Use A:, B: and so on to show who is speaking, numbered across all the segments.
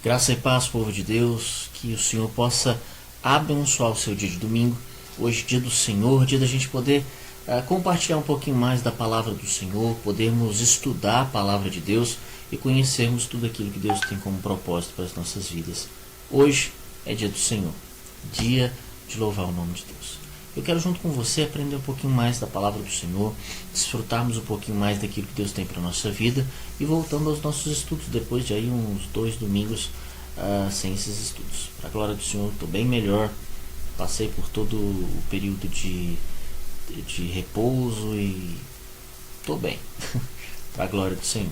A: Graça e paz, povo de Deus, que o Senhor possa abençoar o seu dia de domingo. Hoje, dia do Senhor, dia da gente poder compartilhar um pouquinho mais da palavra do Senhor, podermos estudar a palavra de Deus e conhecermos tudo aquilo que Deus tem como propósito para as nossas vidas. Hoje é dia do Senhor, dia de louvar o nome de Deus. Eu quero junto com você aprender um pouquinho mais da palavra do Senhor, desfrutarmos um pouquinho mais daquilo que Deus tem para a nossa vida e voltando aos nossos estudos, depois de aí uns 2 domingos sem esses estudos. Para a glória do Senhor, estou bem melhor, passei por todo o período de repouso e estou bem, para a glória do Senhor.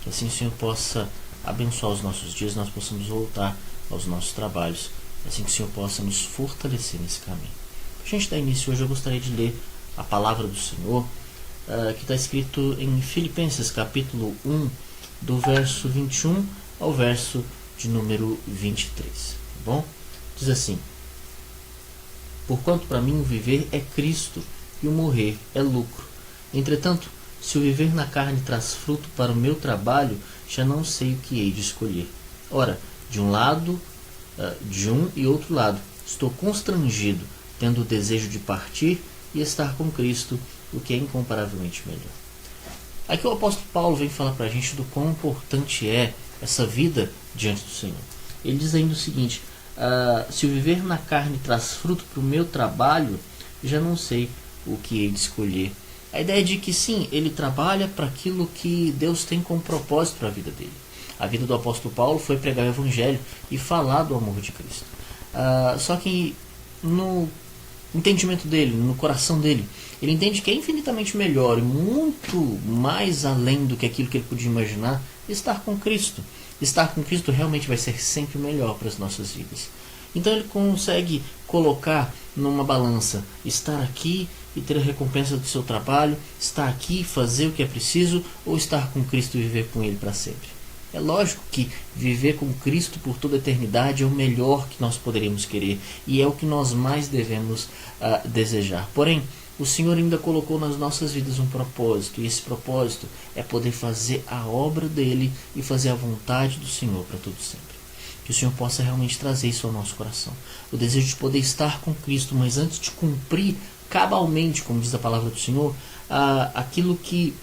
A: Que assim o Senhor possa abençoar os nossos dias, nós possamos voltar aos nossos trabalhos, assim que o Senhor possa nos fortalecer nesse caminho. Para a gente dar início hoje, eu gostaria de ler a palavra do Senhor, que está escrito em Filipenses capítulo 1, do verso 21 ao verso de número 23. Tá bom? Diz assim: Porquanto para mim o viver é Cristo e o morrer é lucro. Entretanto, se o viver na carne traz fruto para o meu trabalho, já não sei o que hei de escolher. Ora, de um e outro lado, estou constrangido, tendo o desejo de partir e estar com Cristo, o que é incomparavelmente melhor. Aqui o apóstolo Paulo vem falar para a gente do quão importante é essa vida diante do Senhor. Ele diz ainda o seguinte: se o viver na carne traz fruto para o meu trabalho, já não sei o que hei de escolher. A ideia de que sim, ele trabalha para aquilo que Deus tem como propósito para a vida dele. A vida do apóstolo Paulo foi pregar o evangelho e falar do amor de Cristo. Só que no entendimento dele, no coração dele, ele entende que é infinitamente melhor e muito mais além do que aquilo que ele podia imaginar estar com Cristo. Estar com Cristo realmente vai ser sempre melhor para as nossas vidas. Então ele consegue colocar numa balança estar aqui e ter a recompensa do seu trabalho, estar aqui e fazer o que é preciso, ou estar com Cristo e viver com Ele para sempre. É lógico que viver com Cristo por toda a eternidade é o melhor que nós poderíamos querer e é o que nós mais devemos desejar. Porém, o Senhor ainda colocou nas nossas vidas um propósito, e esse propósito é poder fazer a obra dele e fazer a vontade do Senhor para todo sempre. Que o Senhor possa realmente trazer isso ao nosso coração. O desejo de poder estar com Cristo, mas antes de cumprir cabalmente, como diz a palavra do Senhor, aquilo que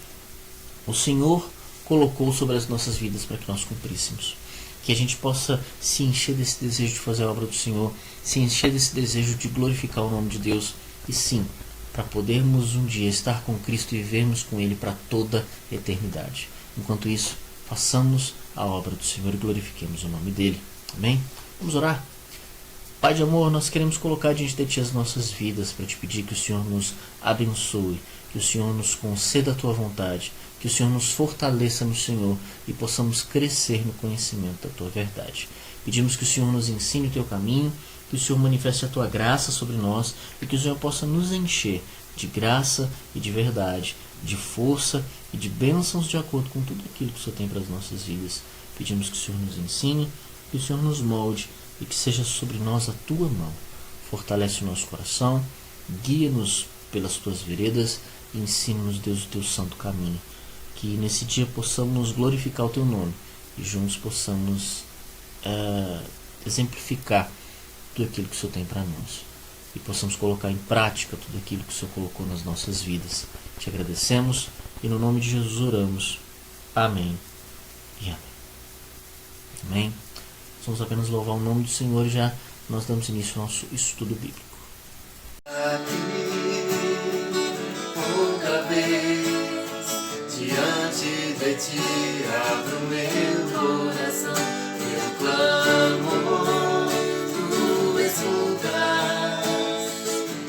A: o Senhor colocou sobre as nossas vidas para que nós cumpríssemos. Que a gente possa se encher desse desejo de fazer a obra do Senhor, se encher desse desejo de glorificar o nome de Deus, e sim, para podermos um dia estar com Cristo e vivermos com Ele para toda a eternidade. Enquanto isso, façamos a obra do Senhor e glorifiquemos o nome dEle. Amém? Vamos orar? Pai de amor, nós queremos colocar diante de Ti as nossas vidas para Te pedir que o Senhor nos abençoe, que o Senhor nos conceda a Tua vontade, que o Senhor nos fortaleça no Senhor e possamos crescer no conhecimento da Tua verdade. Pedimos que o Senhor nos ensine o Teu caminho, que o Senhor manifeste a Tua graça sobre nós e que o Senhor possa nos encher de graça e de verdade, de força e de bênçãos de acordo com tudo aquilo que o Senhor tem para as nossas vidas. Pedimos que o Senhor nos ensine, que o Senhor nos molde e que seja sobre nós a Tua mão. Fortalece o nosso coração, guia-nos pelas Tuas veredas e ensina-nos, Deus, o Teu santo caminho. Que nesse dia possamos glorificar o Teu nome e juntos possamos exemplificar tudo aquilo que o Senhor tem para nós. E possamos colocar em prática tudo aquilo que o Senhor colocou nas nossas vidas. Te agradecemos e no nome de Jesus oramos. Amém e amém. Amém. Vamos apenas louvar o nome do Senhor e já nós damos início ao nosso estudo bíblico.
B: Aqui, outra vez, diante de Ti abro meu coração, eu clamo, Tu escutas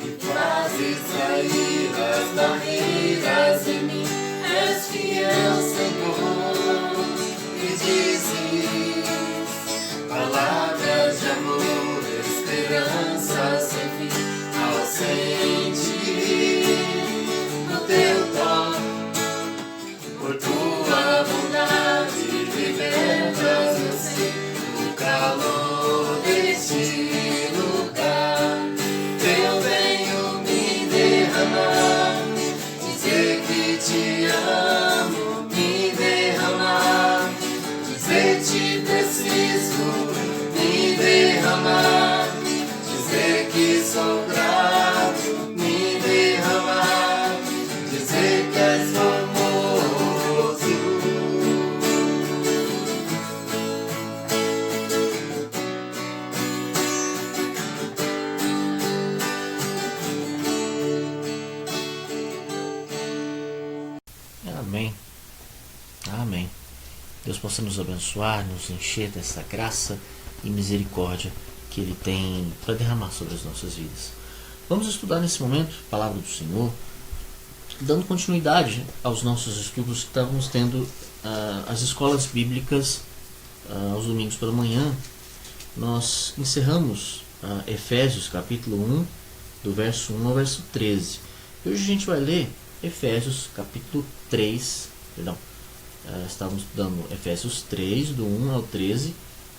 B: e fazes sair as barreiras em mim. És fiel, Senhor, e dizes palavras de amor, esperança sem fim, ao sentir no Teu toque, por Tua bondade libertas eu sei, o calor deste lugar. Eu venho me derramar, dizer que Te amo, me derramar, dizer-te preciso. preciso me derramar, dizer que sou grato, me derramar, dizer que és formoso.
A: Amém. Amém. Deus possa nos abençoar, nos encher dessa graça e misericórdia que Ele tem para derramar sobre as nossas vidas. Vamos estudar nesse momento a Palavra do Senhor, dando continuidade aos nossos estudos que estávamos tendo as escolas bíblicas aos domingos pela manhã. Nós encerramos Efésios capítulo 1, do verso 1 ao verso 13. E hoje a gente vai ler Efésios capítulo 3, estávamos estudando Efésios 3, do 1 ao 13,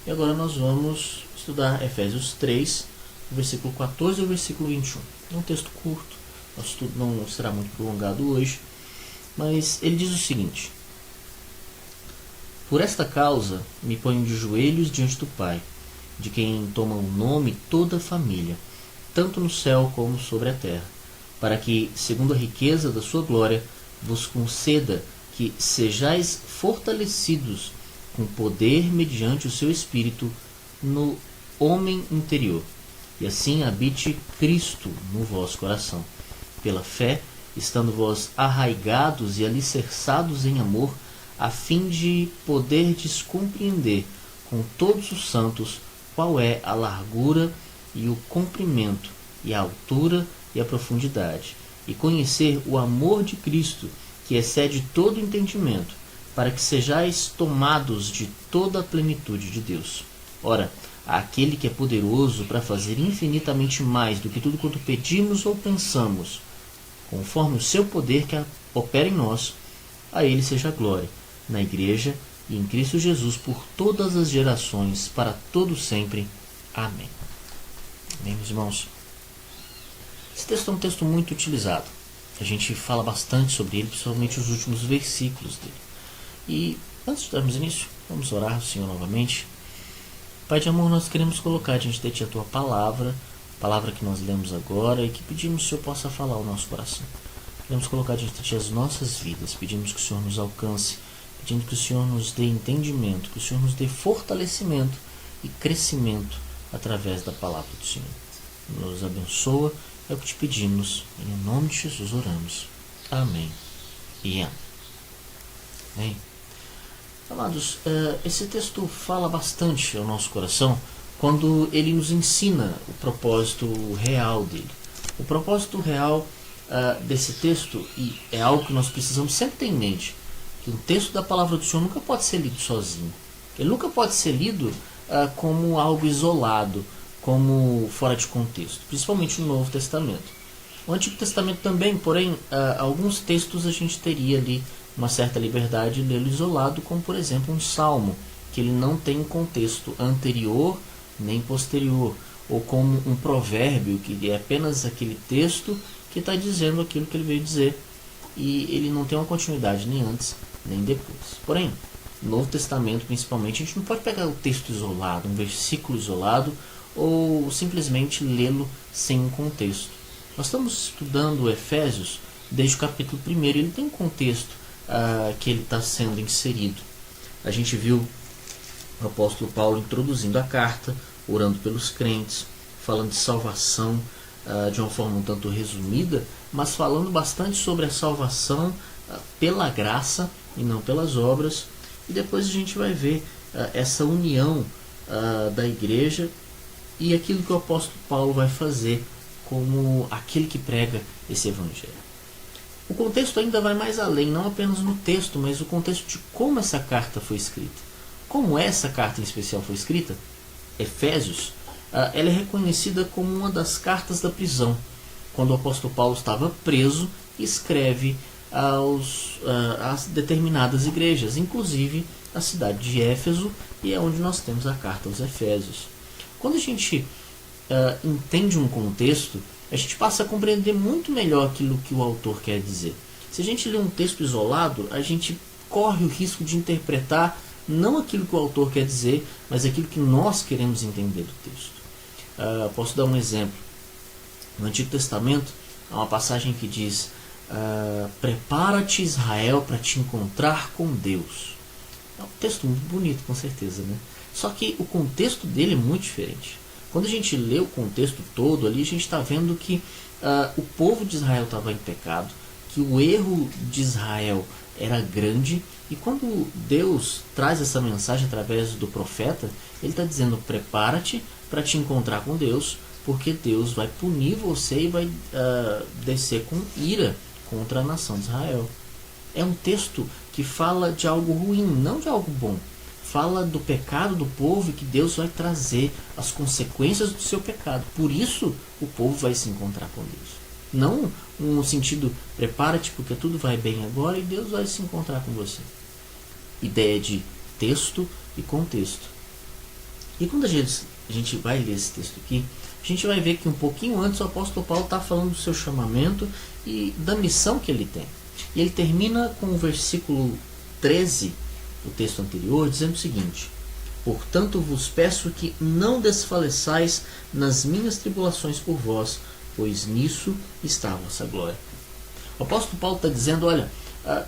A: e agora nós vamos estudar Efésios 3, do versículo 14 ao versículo 21. É um texto curto, nosso estudo não será muito prolongado hoje, mas ele diz o seguinte: Por esta causa me ponho de joelhos diante do Pai, de quem toma o nome toda a família, tanto no céu como sobre a terra, para que, segundo a riqueza da sua glória, vos conceda que sejais fortalecidos com poder mediante o seu Espírito no homem interior, e assim habite Cristo no vosso coração. Pela fé, estando vós arraigados e alicerçados em amor, a fim de poderdes compreender com todos os santos qual é a largura e o comprimento, e a altura e a profundidade, e conhecer o amor de Cristo, que excede todo entendimento, para que sejais tomados de toda a plenitude de Deus. Ora, aquele que é poderoso para fazer infinitamente mais do que tudo quanto pedimos ou pensamos, conforme o seu poder que opera em nós, a ele seja a glória, na Igreja e em Cristo Jesus, por todas as gerações, para todo sempre. Amém. Amém, meus irmãos. Esse texto é um texto muito utilizado. A gente fala bastante sobre ele, principalmente os últimos versículos dele. E antes de darmos início, vamos orar ao Senhor novamente. Pai de amor, nós queremos colocar diante de Ti a Tua palavra, a palavra que nós lemos agora e que pedimos que o Senhor possa falar ao nosso coração. Queremos colocar diante de Ti as nossas vidas, pedimos que o Senhor nos alcance, pedindo que o Senhor nos dê entendimento, que o Senhor nos dê fortalecimento e crescimento através da palavra do Senhor. Nos abençoa, é o que te pedimos, em nome de Jesus oramos. Amém e amém. Amém. Amados, esse texto fala bastante ao nosso coração quando ele nos ensina o propósito real dele. O propósito real desse texto, e é algo que nós precisamos sempre ter em mente, que um texto da palavra do Senhor nunca pode ser lido sozinho. Ele nunca pode ser lido como algo isolado, como fora de contexto, principalmente no Novo Testamento. O Antigo Testamento também, porém, alguns textos a gente teria ali uma certa liberdade de lê-lo isolado, como por exemplo um salmo, que ele não tem contexto anterior nem posterior, ou como um provérbio, que é apenas aquele texto que está dizendo aquilo que ele veio dizer, e ele não tem uma continuidade nem antes nem depois. Porém, no Novo Testamento principalmente, a gente não pode pegar o texto isolado, um versículo isolado, ou simplesmente lê-lo sem um contexto. Nós estamos estudando Efésios desde o capítulo 1, ele tem um contexto que ele está sendo inserido. A gente viu o apóstolo Paulo introduzindo a carta, orando pelos crentes, falando de salvação de uma forma um tanto resumida, mas falando bastante sobre a salvação pela graça e não pelas obras. E depois a gente vai ver essa união da igreja e aquilo que o apóstolo Paulo vai fazer como aquele que prega esse evangelho. O contexto ainda vai mais além, não apenas no texto, mas o contexto de como essa carta foi escrita. Como essa carta em especial foi escrita, Efésios, ela é reconhecida como uma das cartas da prisão, quando o apóstolo Paulo estava preso e escreve às determinadas igrejas, inclusive a cidade de Éfeso, e é onde nós temos a carta aos Efésios. Quando a gente entende um contexto, a gente passa a compreender muito melhor aquilo que o autor quer dizer. Se a gente lê um texto isolado, a gente corre o risco de interpretar não aquilo que o autor quer dizer, mas aquilo que nós queremos entender do texto. Posso dar um exemplo. No Antigo Testamento há uma passagem que diz: prepara-te, Israel, para te encontrar com Deus. É um texto muito bonito, com certeza, né? Só que o contexto dele é muito diferente. Quando a gente lê o contexto todo ali, a gente está vendo que o povo de Israel estava em pecado, que o erro de Israel era grande, e quando Deus traz essa mensagem através do profeta, ele está dizendo: prepara-te para te encontrar com Deus, porque Deus vai punir você e vai descer com ira contra a nação de Israel. É um texto que fala de algo ruim, não de algo bom. Fala do pecado do povo e que Deus vai trazer as consequências do seu pecado. Por isso o povo vai se encontrar com Deus. Não no sentido: prepara-te porque tudo vai bem agora e Deus vai se encontrar com você. Ideia de texto e contexto. E quando a gente vai ler esse texto aqui, a gente vai ver que um pouquinho antes o apóstolo Paulo está falando do seu chamamento e da missão que ele tem. E ele termina com o versículo 13, o texto anterior, dizendo o seguinte: portanto vos peço que não desfaleçais nas minhas tribulações por vós, pois nisso está a vossa glória. O apóstolo Paulo está dizendo: olha,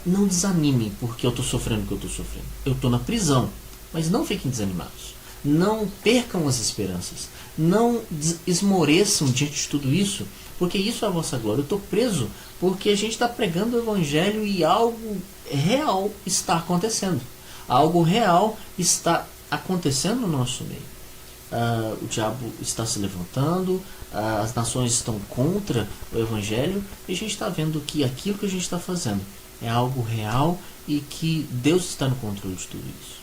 A: não desanimem porque eu estou sofrendo o que eu estou sofrendo. Eu estou na prisão, mas não fiquem desanimados. Não percam as esperanças. Não esmoreçam diante de tudo isso, porque isso é a vossa glória. Eu estou preso porque a gente está pregando o evangelho e algo real está acontecendo. Algo real está acontecendo no nosso meio. O diabo está se levantando, as nações estão contra o evangelho, e a gente está vendo que aquilo que a gente está fazendo é algo real e que Deus está no controle de tudo isso.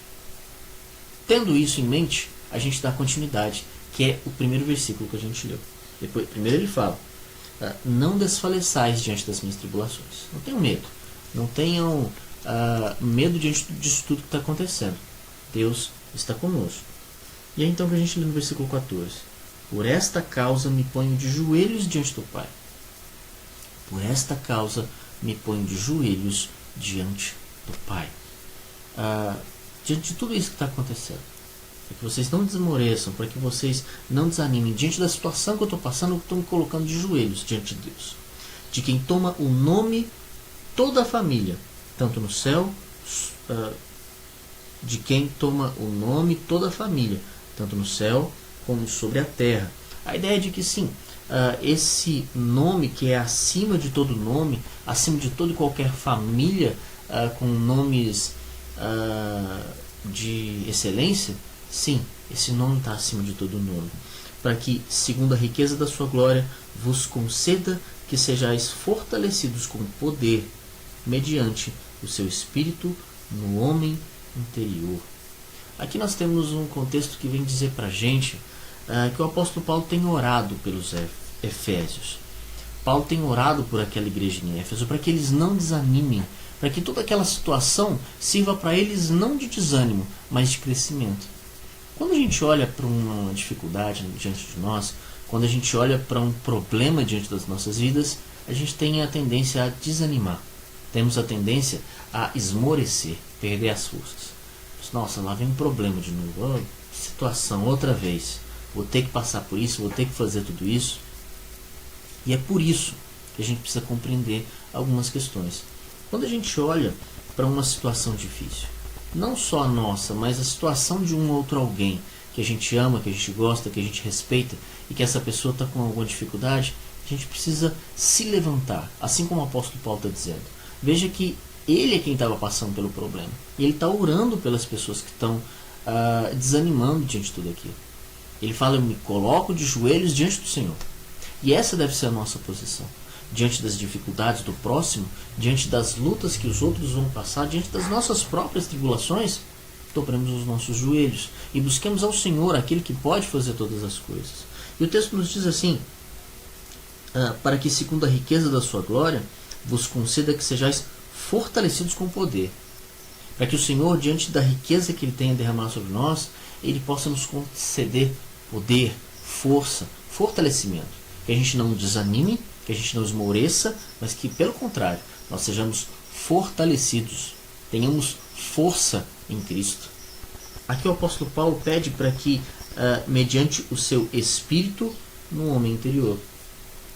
A: Tendo isso em mente, a gente dá continuidade, que é o primeiro versículo que a gente leu. Primeiro ele fala: não desfaleçais diante das minhas tribulações. Não tenham medo. Não tenham medo diante disso tudo que está acontecendo. Deus está conosco. E é então que a gente lê no versículo 14: por esta causa me ponho de joelhos diante do Pai. Por esta causa me ponho de joelhos diante do Pai. Diante de tudo isso que está acontecendo, para que vocês não desmoreçam, para que vocês não desanimem, diante da situação que eu estou passando, eu estou me colocando de joelhos diante de Deus, de quem toma o nome toda a família, tanto no céu, de quem toma o nome toda a família, tanto no céu como sobre a terra. A ideia é de que sim, esse nome que é acima de todo nome, acima de toda e qualquer família com nomes de excelência, sim, esse nome está acima de todo nome, para que, segundo a riqueza da sua glória, vos conceda que sejais fortalecidos com poder, mediante o seu Espírito no homem interior. Aqui nós temos um contexto que vem dizer para a gente que o apóstolo Paulo tem orado pelos Efésios. Paulo tem orado por aquela igreja em Éfeso, para que eles não desanimem, para que toda aquela situação sirva para eles não de desânimo, mas de crescimento. Quando a gente olha para uma dificuldade diante de nós, quando a gente olha para um problema diante das nossas vidas, a gente tem a tendência a desanimar. Temos a tendência a esmorecer, perder as forças. Nossa, lá vem um problema de novo, situação outra vez, vou ter que passar por isso, vou ter que fazer tudo isso. E é por isso que a gente precisa compreender algumas questões. Quando a gente olha para uma situação difícil, não só a nossa, mas a situação de um outro alguém que a gente ama, que a gente gosta, que a gente respeita, e que essa pessoa está com alguma dificuldade, a gente precisa se levantar, assim como o apóstolo Paulo está dizendo. Veja que ele é quem estava passando pelo problema, e ele está orando pelas pessoas que estão desanimando diante de tudo aquilo. Ele fala: eu me coloco de joelhos diante do Senhor. E essa deve ser a nossa posição. Diante das dificuldades do próximo, diante das lutas que os outros vão passar, diante das nossas próprias tribulações, dobremos os nossos joelhos e busquemos ao Senhor, aquele que pode fazer todas as coisas. E o texto nos diz assim: para que, segundo a riqueza da sua glória, vos conceda que sejais fortalecidos com poder. Para que o Senhor, diante da riqueza que Ele tem a derramar sobre nós, Ele possa nos conceder poder, força, fortalecimento. Que a gente não desanime, que a gente não esmoreça, mas que, pelo contrário, nós sejamos fortalecidos, tenhamos força em Cristo. aqui o apóstolo Paulo pede para que, mediante o seu espírito no homem interior.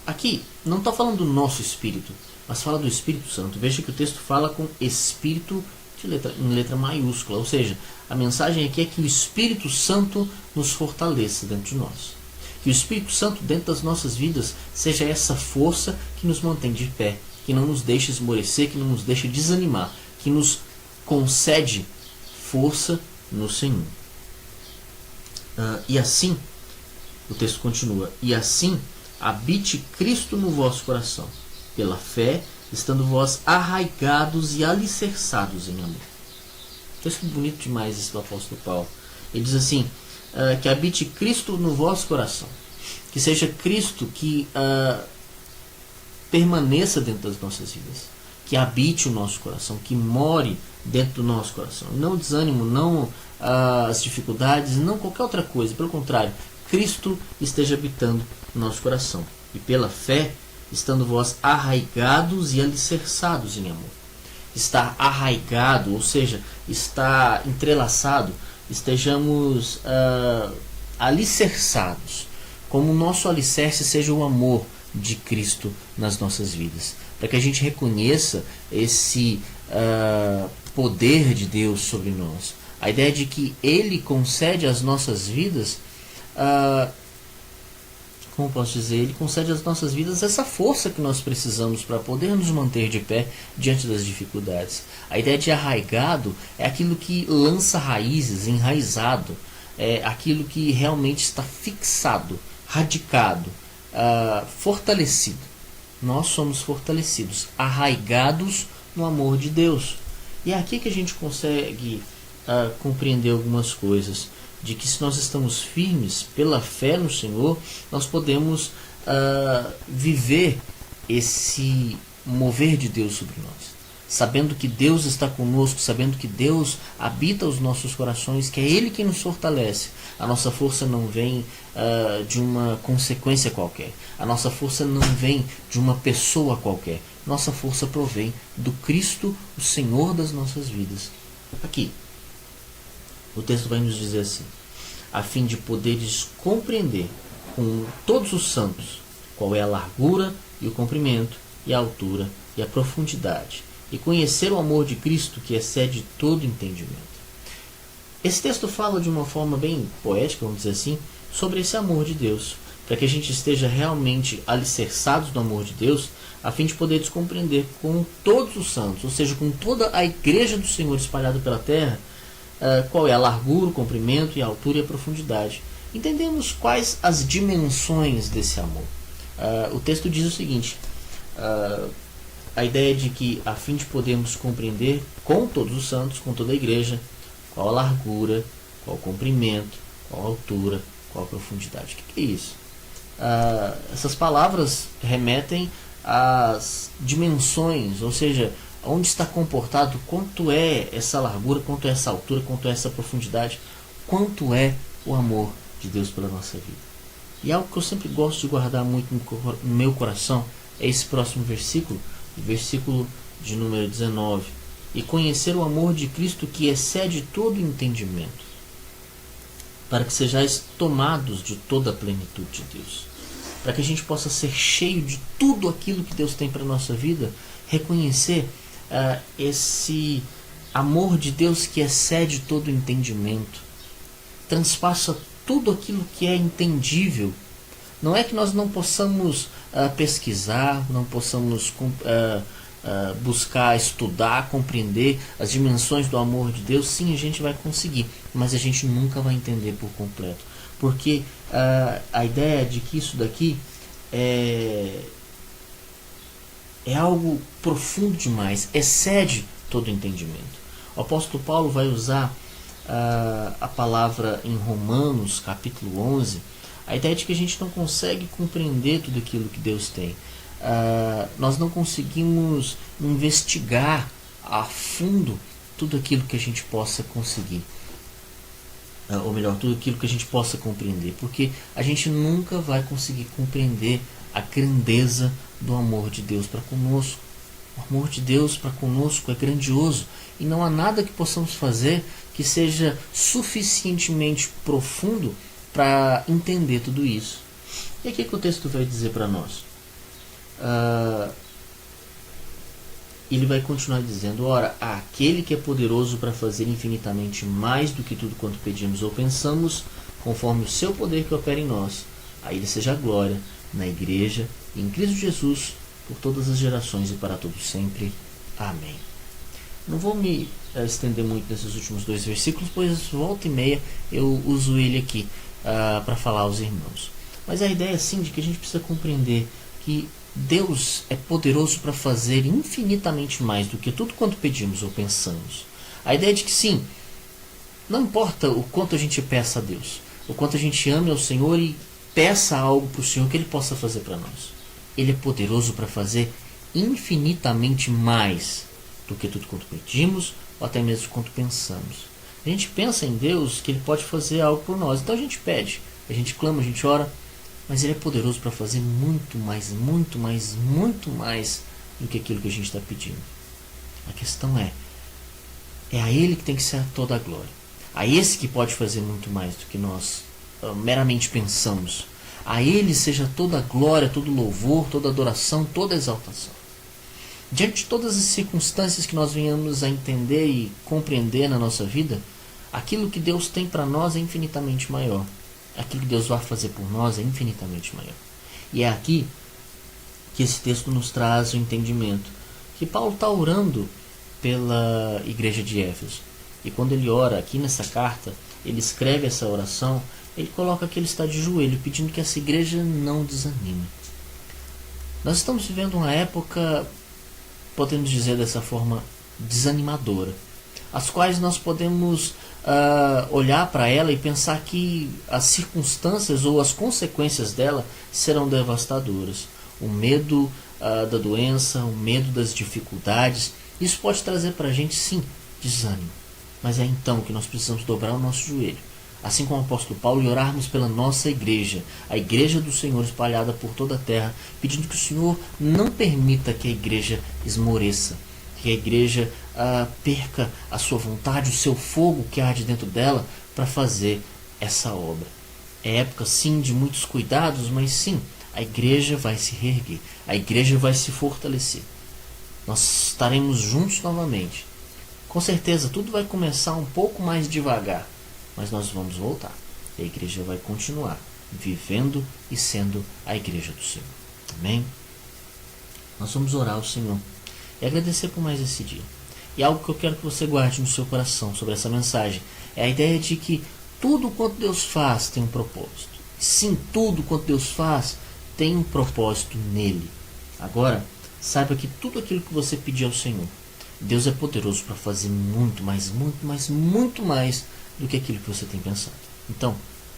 A: Aqui não está falando do nosso espírito, mas fala do Espírito Santo. Veja que o texto fala com espírito em letra maiúscula, ou seja, a mensagem aqui é que o Espírito Santo nos fortaleça dentro de nós. Que o Espírito Santo dentro das nossas vidas seja essa força que nos mantém de pé, que não nos deixa esmorecer, que não nos deixa desanimar, que nos concede força no Senhor. E assim, o texto continua, e assim habite Cristo no vosso coração, pela fé, estando vós arraigados e alicerçados em amor. Texto bonito demais esse do apóstolo Paulo. Ele diz assim, que habite Cristo no vosso coração. Que seja Cristo que permaneça dentro das nossas vidas. Que habite o nosso coração, que more dentro do nosso coração. Não o desânimo, não as dificuldades, não qualquer outra coisa. Pelo contrário, Cristo esteja habitando no nosso coração. E pela fé, estando vós arraigados e alicerçados em amor. Estar arraigado, ou seja, estar entrelaçado, estejamos alicerçados, como o nosso alicerce seja o amor de Cristo nas nossas vidas, para que a gente reconheça esse poder de Deus sobre nós, a ideia de que Ele concede às nossas vidas, como posso dizer, Ele concede às nossas vidas essa força que nós precisamos para poder nos manter de pé diante das dificuldades. A ideia de arraigado é aquilo que lança raízes, enraizado, é aquilo que realmente está fixado, radicado, fortalecido. Nós somos fortalecidos, arraigados no amor de Deus. E é aqui que a gente consegue compreender algumas coisas, de que se nós estamos firmes pela fé no Senhor, nós podemos viver esse mover de Deus sobre nós, sabendo que Deus está conosco, sabendo que Deus habita os nossos corações, que é Ele quem nos fortalece. A nossa força não vem de uma consequência qualquer, a nossa força não vem de uma pessoa qualquer, nossa força provém do Cristo, o Senhor das nossas vidas. Aqui o texto vai nos dizer assim: a fim de poderes compreender com todos os santos qual é a largura e o comprimento e a altura e a profundidade, e conhecer o amor de Cristo que excede todo entendimento. Esse texto fala de uma forma bem poética, vamos dizer assim, sobre esse amor de Deus, para que a gente esteja realmente alicerçados no amor de Deus, a fim de poderes compreender com todos os santos, ou seja, com toda a igreja do Senhor espalhada pela terra, qual é a largura, o comprimento e a altura e a profundidade. Entendemos quais as dimensões desse amor. O texto diz o seguinte, a ideia de que a fim de podermos compreender com todos os santos, com toda a igreja, qual a largura, qual o comprimento, qual a altura, qual a profundidade. O que é isso? Essas palavras remetem às dimensões, ou seja, onde está comportado, quanto é essa largura, quanto é essa altura, quanto é essa profundidade, quanto é o amor de Deus pela nossa vida. E algo que eu sempre gosto de guardar muito no meu coração é esse próximo versículo, o versículo de número 19. E conhecer o amor de Cristo que excede todo entendimento, para que sejais tomados de toda a plenitude de Deus. Para que a gente possa ser cheio de tudo aquilo que Deus tem para a nossa vida, reconhecer esse amor de Deus que excede todo entendimento, transpassa tudo aquilo que é entendível. Não é que nós não possamos pesquisar, não possamos buscar, estudar, compreender as dimensões do amor de Deus. Sim, a gente vai conseguir, mas a gente nunca vai entender por completo, porque a ideia de que isso daqui é algo profundo demais, excede todo entendimento. O apóstolo Paulo vai usar a palavra em Romanos capítulo 11, a ideia de que a gente não consegue compreender tudo aquilo que Deus tem. Nós não conseguimos investigar a fundo tudo aquilo que a gente possa conseguir, ou melhor, tudo aquilo que a gente possa compreender, porque a gente nunca vai conseguir compreender a grandeza do amor de Deus para conosco. O amor de Deus para conosco é grandioso, e não há nada que possamos fazer que seja suficientemente profundo para entender tudo isso. E aqui que o texto vai dizer para nós. Ele vai continuar dizendo: ora, aquele que é poderoso para fazer infinitamente mais do que tudo quanto pedimos ou pensamos, conforme o seu poder que opera em nós, a ele seja a glória na igreja e em Cristo Jesus por todas as gerações e para todos sempre. Amém. Não vou me estender muito nesses últimos 2 versículos, pois volta e meia eu uso ele aqui para falar aos irmãos. Mas a ideia sim de que a gente precisa compreender que Deus é poderoso para fazer infinitamente mais do que tudo quanto pedimos ou pensamos. A ideia de que sim, não importa o quanto a gente peça a Deus, o quanto a gente ame ao Senhor e peça algo para o Senhor que Ele possa fazer para nós. Ele é poderoso para fazer infinitamente mais do que tudo quanto pedimos ou até mesmo quanto pensamos. A gente pensa em Deus que Ele pode fazer algo por nós, então a gente pede, a gente clama, a gente ora, mas Ele é poderoso para fazer muito mais do que aquilo que a gente está pedindo. A questão é a Ele que tem que ser toda a glória. A esse que pode fazer muito mais do que nós meramente pensamos. A Ele seja toda a glória, todo louvor, toda adoração, toda exaltação. Diante de todas as circunstâncias que nós venhamos a entender e compreender na nossa vida, aquilo que Deus tem para nós é infinitamente maior. Aquilo que Deus vai fazer por nós é infinitamente maior. E é aqui que esse texto nos traz o entendimento que Paulo está orando pela igreja de Éfeso. E quando ele ora aqui nessa carta, ele escreve essa oração, ele coloca que ele está de joelho, pedindo que essa igreja não desanime. Nós estamos vivendo uma época, podemos dizer dessa forma, desanimadora, as quais nós podemos olhar para ela e pensar que as circunstâncias ou as consequências dela serão devastadoras. O medo da doença, o medo das dificuldades, isso pode trazer para a gente, sim, desânimo. Mas é então que nós precisamos dobrar o nosso joelho, assim como o apóstolo Paulo, e orarmos pela nossa igreja, a igreja do Senhor espalhada por toda a terra, pedindo que o Senhor não permita que a igreja esmoreça, que a igreja perca a sua vontade, o seu fogo que arde dentro dela para fazer essa obra. É época sim de muitos cuidados, mas sim, a igreja vai se reerguer, a igreja vai se fortalecer. Nós estaremos juntos novamente. Com certeza tudo vai começar um pouco mais devagar, mas nós vamos voltar. E a igreja vai continuar vivendo e sendo a igreja do Senhor. Amém? Nós vamos orar ao Senhor e agradecer por mais esse dia. E algo que eu quero que você guarde no seu coração sobre essa mensagem é a ideia de que tudo quanto Deus faz tem um propósito. Sim, tudo quanto Deus faz tem um propósito nele. Agora, saiba que tudo aquilo que você pedir ao Senhor, Deus é poderoso para fazer muito mais do que aquilo que você tem pensado. Então,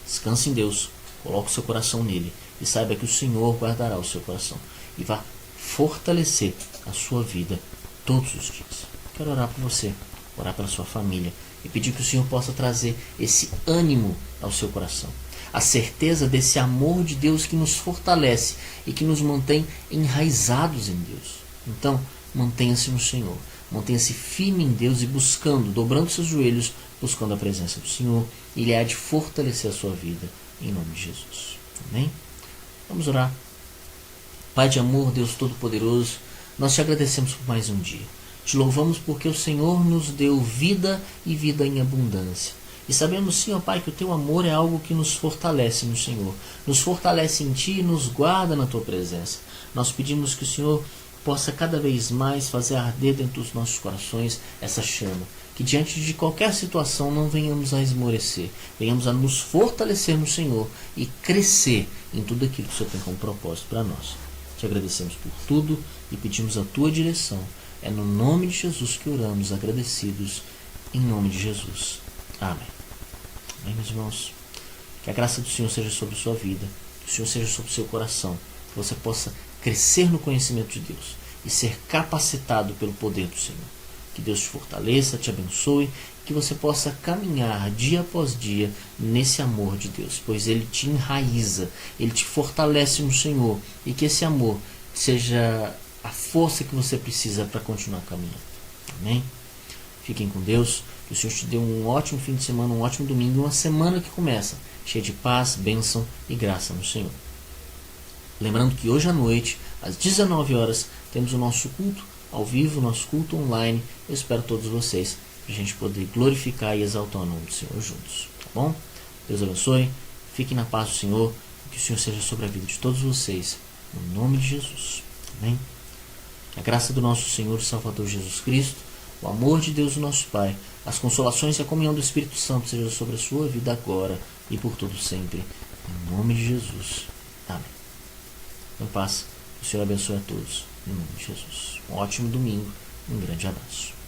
A: descanse em Deus, coloque o seu coração nele e saiba que o Senhor guardará o seu coração e vai fortalecer a sua vida todos os dias. Quero orar por você, orar pela sua família e pedir que o Senhor possa trazer esse ânimo ao seu coração, a certeza desse amor de Deus que nos fortalece e que nos mantém enraizados em Deus. Então, mantenha-se no Senhor, mantenha-se firme em Deus e buscando, dobrando seus joelhos, buscando a presença do Senhor. Ele há de fortalecer a sua vida, em nome de Jesus. Amém? Vamos orar. Pai de amor, Deus Todo-Poderoso, nós te agradecemos por mais um dia. Te louvamos porque o Senhor nos deu vida e vida em abundância. E sabemos, sim, ó Pai, que o teu amor é algo que nos fortalece no Senhor. Nos fortalece em Ti e nos guarda na Tua presença. Nós pedimos que o Senhor possa cada vez mais fazer arder dentro dos nossos corações essa chama. Que diante de qualquer situação não venhamos a esmorecer. Venhamos a nos fortalecer no Senhor e crescer em tudo aquilo que o Senhor tem como propósito para nós. Te agradecemos por tudo e pedimos a Tua direção. É no nome de Jesus que oramos, agradecidos, em nome de Jesus. Amém. Amém, meus irmãos. Que a graça do Senhor seja sobre a sua vida, que o Senhor seja sobre o seu coração, que você possa crescer no conhecimento de Deus e ser capacitado pelo poder do Senhor. Que Deus te fortaleça, te abençoe, que você possa caminhar dia após dia nesse amor de Deus, pois Ele te enraiza, Ele te fortalece no Senhor, e que esse amor seja a força que você precisa para continuar caminhando. Amém? Fiquem com Deus, que Que o Senhor te dê um ótimo fim de semana, um ótimo domingo, uma semana que começa cheia de paz, bênção e graça no Senhor. Lembrando que hoje à noite, às 19 horas, temos o nosso culto ao vivo, nosso culto online. Eu espero todos vocês para a gente poder glorificar e exaltar o nome do Senhor juntos. Tá bom? Deus abençoe. Fiquem na paz do Senhor. Que o Senhor seja sobre a vida de todos vocês. No nome de Jesus. Amém? Que a graça do nosso Senhor e Salvador Jesus Cristo, o amor de Deus, o nosso Pai, as consolações e a comunhão do Espírito Santo seja sobre a sua vida agora e por todo sempre. Em nome de Jesus. Amém. Em paz. O Senhor abençoe a todos. Em nome de Jesus. Um ótimo domingo. Um grande abraço.